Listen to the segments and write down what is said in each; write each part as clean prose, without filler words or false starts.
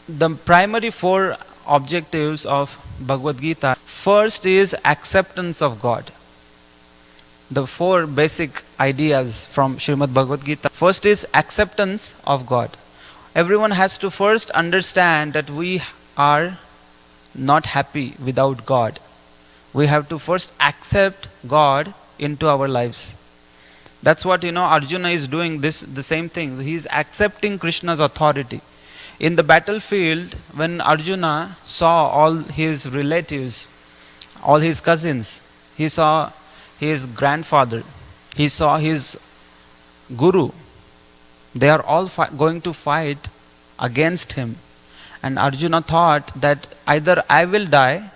the primary four objectives of Bhagavad Gita. First is acceptance of God. The four basic ideas from Srimad Bhagavad Gita. First is acceptance of God. Everyone has to first understand that we are not happy without God. We have to first accept God into our lives. That's what Arjuna is doing the same thing. He is accepting Krishna's authority. In the battlefield, when Arjuna saw all his relatives, all his cousins, he saw his grandfather, he saw his guru, they are all going to fight against him. And Arjuna thought that either I will die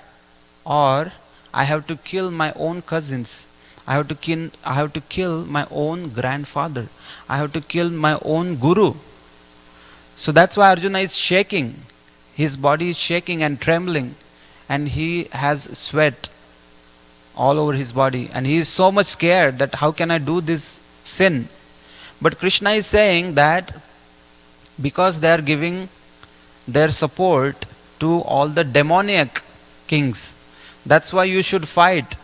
or I have to kill my own cousins. I have to kill my own grandfather. I have to kill my own guru. So that's why Arjuna is shaking. His body is shaking and trembling, and he has sweat all over his body, and he is so much scared that how can I do this sin? But Krishna is saying that because they are giving their support to all the demoniac kings, that's why you should fight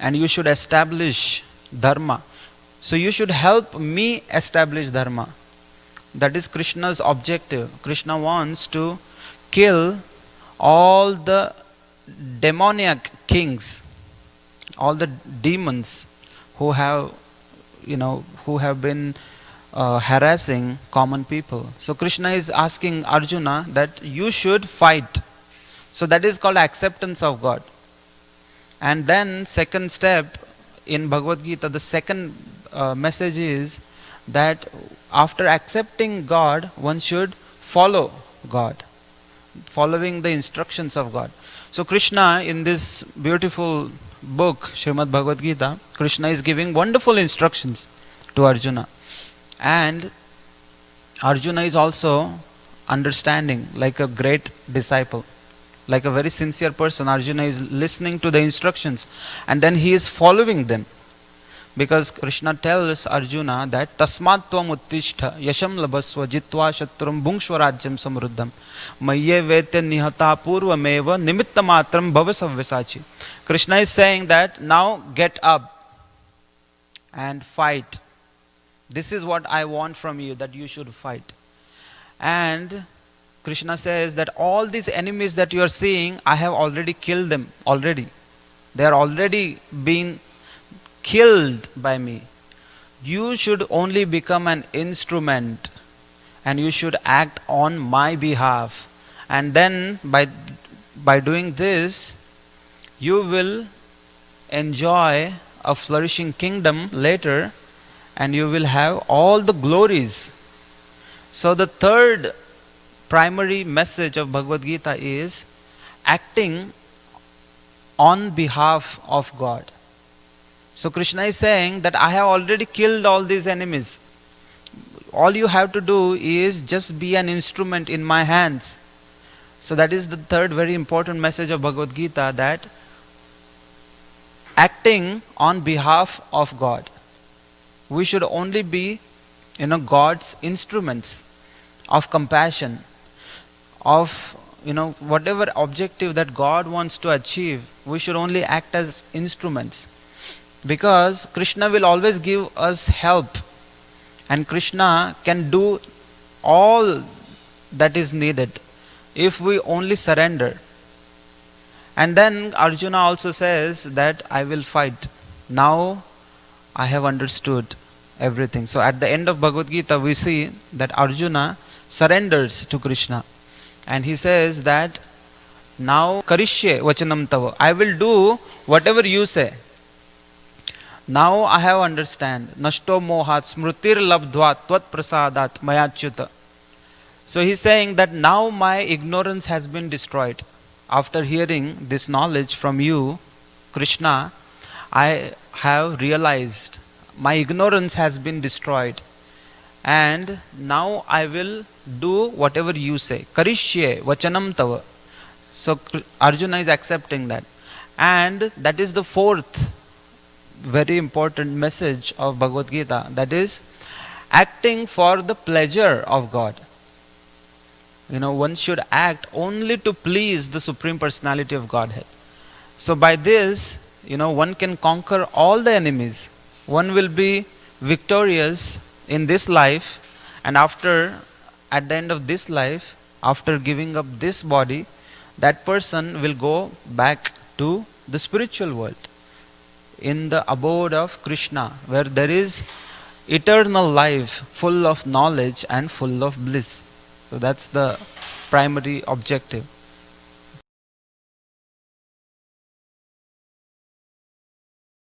and you should establish dharma. So you should help me establish dharma. That is Krishna's objective. Krishna wants to kill all the demoniac kings, all the demons who have been harassing common people. So Krishna is asking Arjuna that you should fight. So that is called acceptance of God. And then second step in Bhagavad Gita, the second message is that after accepting God, one should follow God, following the instructions of God. So Krishna, in this beautiful book, Srimad Bhagavad Gita, Krishna is giving wonderful instructions to Arjuna. And Arjuna is also understanding like a great disciple, like a very sincere person. Arjuna is listening to the instructions and then he is following them. Because Krishna tells Arjuna that Tasmat Tvam Uttishta Yasham Labhasva Jitva Shatrum Bhungshwarajyam Samruddham Mayye Vetya Nihata Purvameva Nimitta Matram Bhavasavyasachi. Krishna is saying that now get up and fight. This is what I want from you, that you should fight. And Krishna says that all these enemies that you are seeing, I have already killed them already. They are already being killed by me. You should only become an instrument and you should act on my behalf. And then by doing this, you will enjoy a flourishing kingdom later and you will have all the glories. So the third primary message of Bhagavad Gita is acting on behalf of God. So Krishna is saying that I have already killed all these enemies. All you have to do is just be an instrument in my hands. So that is the third very important message of Bhagavad Gita, that acting on behalf of God. We should only be God's instruments of compassion, of whatever objective that God wants to achieve. We should only act as instruments. Because Krishna will always give us help, and Krishna can do all that is needed if we only surrender. And then Arjuna also says that I will fight. Now I have understood everything. So at the end of Bhagavad Gita, we see that Arjuna surrenders to Krishna. And he says that now karishye vachanam tava, I will do whatever you say. Now I have understand. Nashto mohat smrutir labdva tvat prasadat mayachyuta. So he is saying that now my ignorance has been destroyed. After hearing this knowledge from you, Krishna, I have realized my ignorance has been destroyed. And now I will do whatever you say. Karishye vachanam tava. So Arjuna is accepting that. And that is the fourth very important message of Bhagavad Gita, that is acting for the pleasure of God. One should act only to please the Supreme Personality of Godhead. So by this, one can conquer all the enemies. One will be victorious in this life, and at the end of this life, after giving up this body, that person will go back to the spiritual world, in the abode of Krishna, where there is eternal life, full of knowledge and full of bliss. So that's the primary objective.